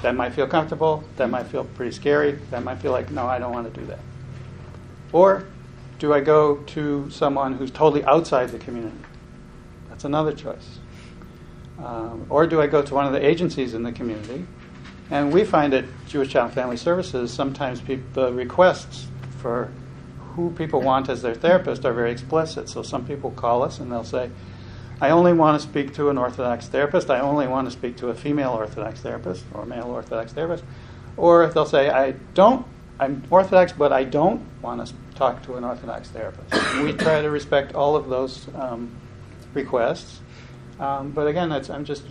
That might feel comfortable. That might feel pretty scary. That might feel like, no, I don't want to do that. Or do I go to someone who's totally outside the community? That's another choice. Or do I go to one of the agencies in the community? And we find at Jewish Child and Family Services, sometimes the requests for who people want as their therapist are very explicit. So some people call us and they'll say, I only want to speak to an Orthodox therapist. I only want to speak to a female Orthodox therapist or a male Orthodox therapist. Or they'll say, I'm Orthodox, but I don't want to talk to an Orthodox therapist. And we try to respect all of those requests. But again, I'm just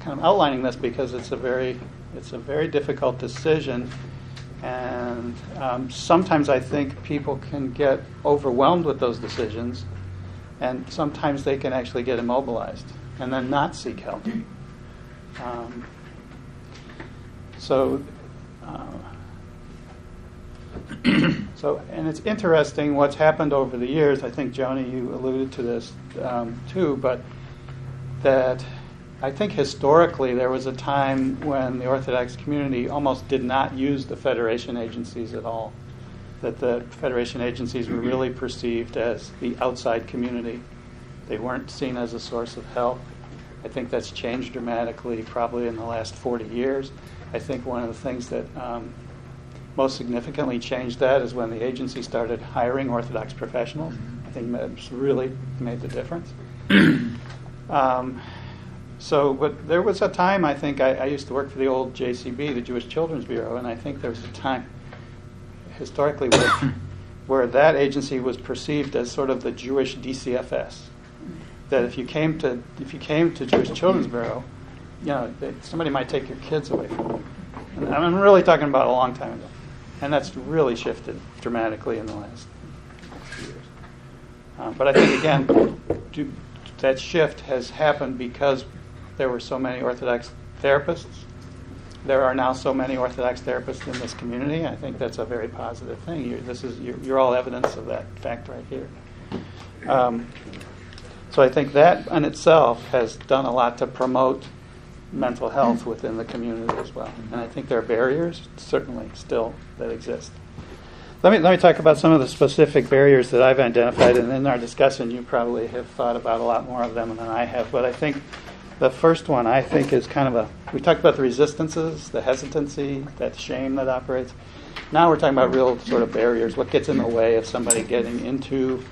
kind of outlining this because it's a very difficult decision. And sometimes I think people can get overwhelmed with those decisions, and sometimes they can actually get immobilized and then not seek help. And it's interesting what's happened over the years. I think, Joni, you alluded to this too, but that I think historically there was a time when the Orthodox community almost did not use the Federation agencies at all. That the Federation agencies were really perceived as the outside community. They weren't seen as a source of help. I think that's changed dramatically probably in the last 40 years. I think one of the things that most significantly changed that is when the agency started hiring Orthodox professionals. I think that's really made the difference. But there was a time, I think, I used to work for the old JCB, the Jewish Children's Bureau, and I think there was a time historically where that agency was perceived as sort of the Jewish DCFS. That if you came to Jewish Children's Bureau, somebody might take your kids away from you. And I'm really talking about a long time ago, and that's really shifted dramatically in the last few years. But I think again, that shift has happened because there were so many Orthodox therapists. There are now so many Orthodox therapists in this community. I think that's a very positive thing. You're all evidence of that fact right here. So I think that in itself has done a lot to promote mental health within the community as well. And I think there are barriers, certainly, still, that exist. Let me talk about some of the specific barriers that I've identified, and in our discussion you probably have thought about a lot more of them than I have. But I think the first one, I think, is kind of we talked about the resistances, the hesitancy, that shame that operates. Now we're talking about real sort of barriers, what gets in the way of somebody getting into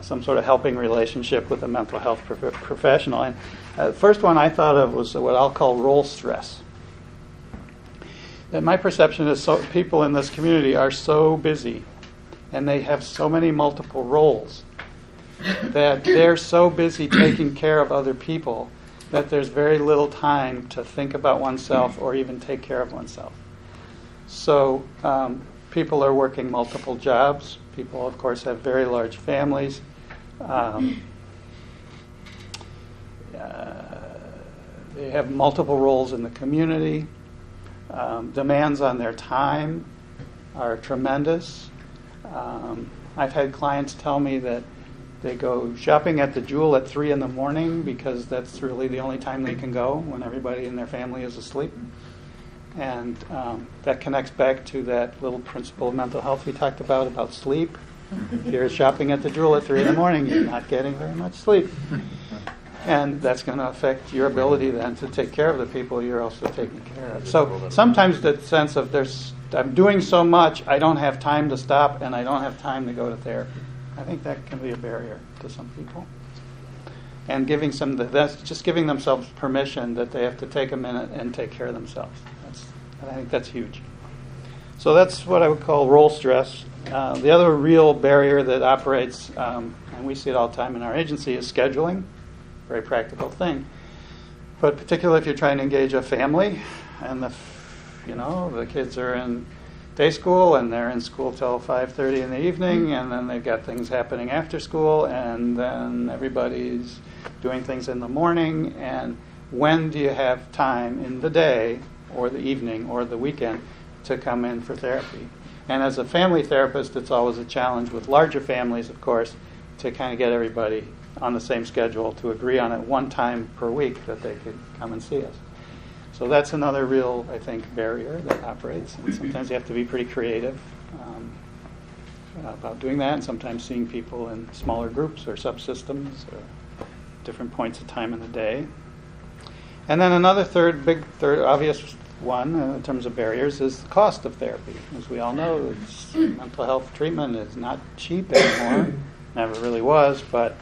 some sort of helping relationship with a mental health professional. And the first one I thought of was what I'll call role stress. And my perception is people in this community are so busy and they have so many multiple roles that they're so busy taking care of other people that there's very little time to think about oneself or even take care of oneself. So people are working multiple jobs. People, of course, have very large families. They have multiple roles in the community. Demands on their time are tremendous. I've had clients tell me that they go shopping at the Jewel at 3 a.m. because that's really the only time they can go when everybody in their family is asleep. And that connects back to that little principle of mental health we talked about sleep. If you're shopping at the Jewel at 3 a.m, you're not getting very much sleep. And that's going to affect your ability then to take care of the people you're also taking care of. So sometimes the sense of I'm doing so much, I don't have time to stop, and I don't have time to go to therapy. I think that can be a barrier to some people. And that's just giving themselves permission that they have to take a minute and take care of themselves. I think that's huge. So that's what I would call role stress. The other real barrier that operates, and we see it all the time in our agency, is scheduling. Very practical thing. But particularly if you're trying to engage a family, and the kids are in day school and they're in school till 5:30 in the evening, and then they've got things happening after school, and then everybody's doing things in the morning. And when do you have time in the day or the evening or the weekend to come in for therapy? And as a family therapist, it's always a challenge with larger families, of course, to kind of get everybody on the same schedule to agree on it one time per week that they could come and see us. So that's another real, I think, barrier that operates. And sometimes you have to be pretty creative about doing that, and sometimes seeing people in smaller groups or subsystems or different points of time in the day. And then another third obvious one in terms of barriers is the cost of therapy. As we all know, mental health treatment is not cheap anymore. Never really was, but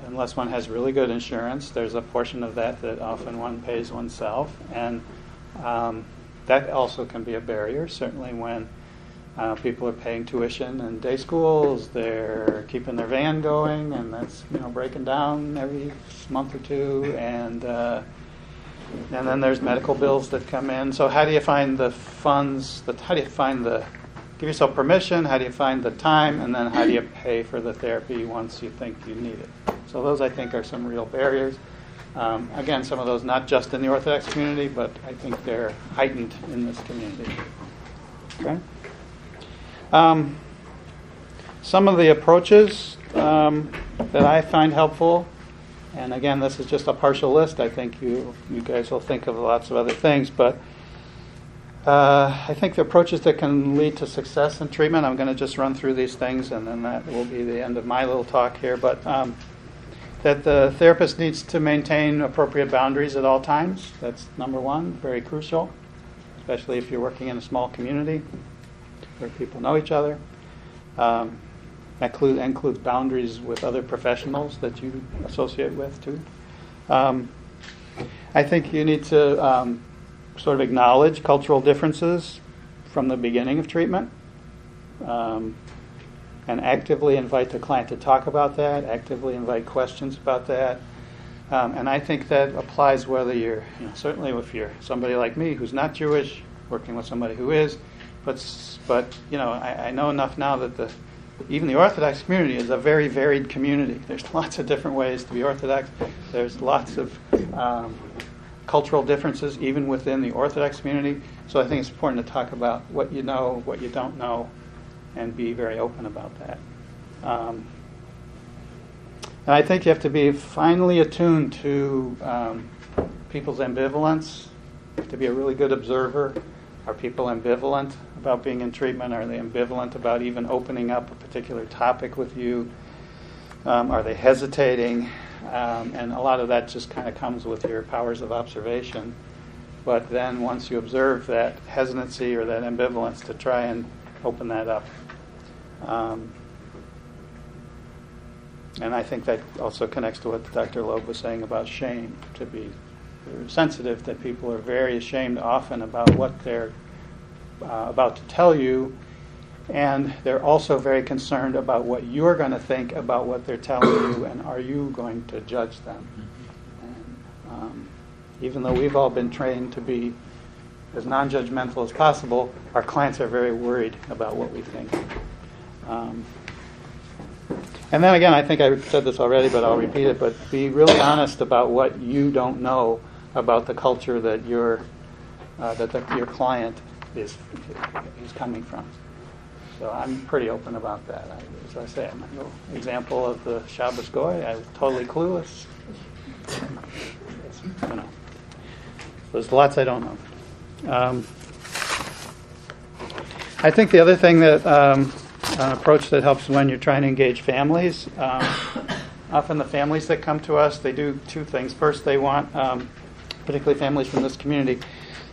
unless one has really good insurance, there's a portion of that often one pays oneself, and that also can be a barrier. Certainly when people are paying tuition in day schools, they're keeping their van going, and that's breaking down every month or two, and then there's medical bills that come in. So how do you find the funds? Give yourself permission, how do you find the time, and then how do you pay for the therapy once you think you need it? So those, I think, are some real barriers. Again, some of those not just in the Orthodox community, but I think they're heightened in this community. Okay? Some of the approaches that I find helpful, and again, this is just a partial list. I think you guys will think of lots of other things, but I think the approaches that can lead to success in treatment, I'm going to just run through these things, and then that will be the end of my little talk here, but that the therapist needs to maintain appropriate boundaries at all times. That's number one, very crucial, especially if you're working in a small community where people know each other. That includes boundaries with other professionals that you associate with too. I think you need to sort of acknowledge cultural differences from the beginning of treatment, and actively invite the client to talk about that, actively invite questions about that. And I think that applies whether you're, certainly if you're somebody like me who's not Jewish, working with somebody who is, but I know enough now that even the Orthodox community is a very varied community. There's lots of different ways to be Orthodox. There's lots of cultural differences even within the Orthodox community. So I think it's important to talk about what you know, what you don't know, and be very open about that. And I think you have to be finely attuned to people's ambivalence, to be a really good observer. Are people ambivalent about being in treatment? Are they ambivalent about even opening up a particular topic with you? Are they hesitating? And a lot of that just kind of comes with your powers of observation. But then once you observe that hesitancy or that ambivalence, to try and open that up. And I think that also connects to what Dr. Loeb was saying about shame, to be sensitive that people are very ashamed often about what they're about to tell you, and they're also very concerned about what you're going to think about what they're telling you, and are you going to judge them? And, even though we've all been trained to be as non-judgmental as possible, our clients are very worried about what we think. And then again, I think I said this already, but I'll repeat it, but be really honest about what you don't know about the culture that your client is coming from. So I'm pretty open about that. As I say, I'm an example of the Shabbos Goy. I'm totally clueless. There's lots I don't know. I think the other thing that an approach that helps when you're trying to engage families. Often the families that come to us, they do two things. First, they want, particularly families from this community,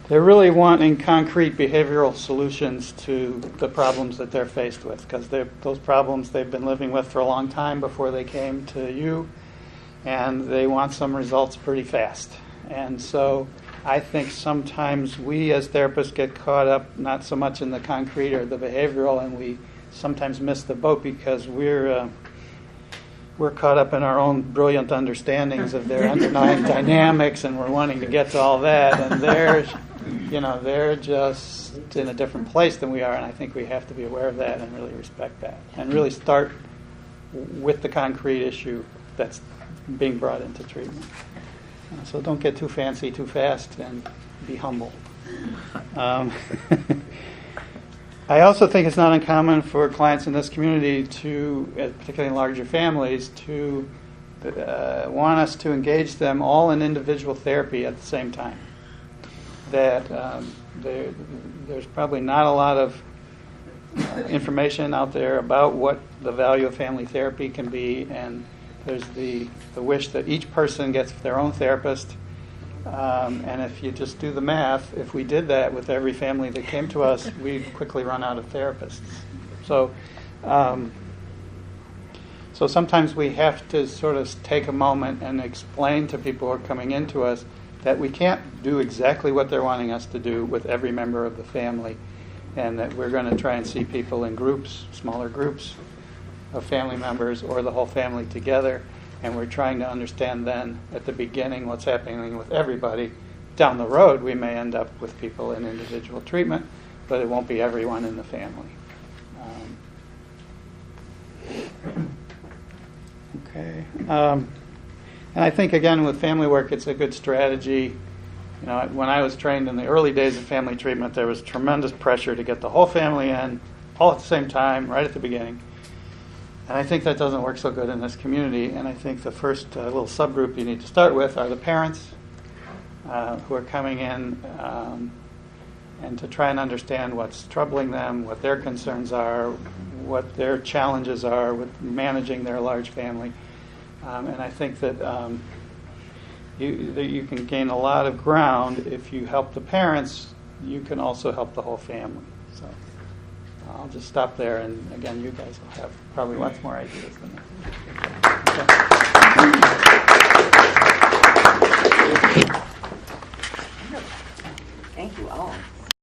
they're really wanting concrete behavioral solutions to the problems that they're faced with, because those problems they've been living with for a long time before they came to you, and they want some results pretty fast. And so I think sometimes we as therapists get caught up not so much in the concrete or the behavioral, and we sometimes miss the boat because we're caught up in our own brilliant understandings of their underlying dynamics, and we're wanting to get to all that, and they're just in a different place than we are, and I think we have to be aware of that and really respect that, and really start with the concrete issue that's being brought into treatment. So don't get too fancy too fast, and be humble. I also think it's not uncommon for clients in this community to, particularly in larger families, to want us to engage them all in individual therapy at the same time. That there's probably not a lot of information out there about what the value of family therapy can be, and there's the wish that each person gets their own therapist. And if you just do the math, if we did that with every family that came to us, we'd quickly run out of therapists. So sometimes we have to sort of take a moment and explain to people who are coming into us that we can't do exactly what they're wanting us to do with every member of the family, and that we're going to try and see people in groups, smaller groups of family members, or the whole family together. And we're trying to understand then, at the beginning, what's happening with everybody. Down the road, we may end up with people in individual treatment, but it won't be everyone in the family. Okay. And I think, again, with family work, it's a good strategy. When I was trained in the early days of family treatment, there was tremendous pressure to get the whole family in, all at the same time, right at the beginning. And I think that doesn't work so good in this community. And I think the first little subgroup you need to start with are the parents who are coming in, and to try and understand what's troubling them, what their concerns are, what their challenges are with managing their large family. And I think that you can gain a lot of ground if you help the parents. You can also help the whole family. So I'll just stop there, and again, you guys will have probably lots more ideas than that. Okay.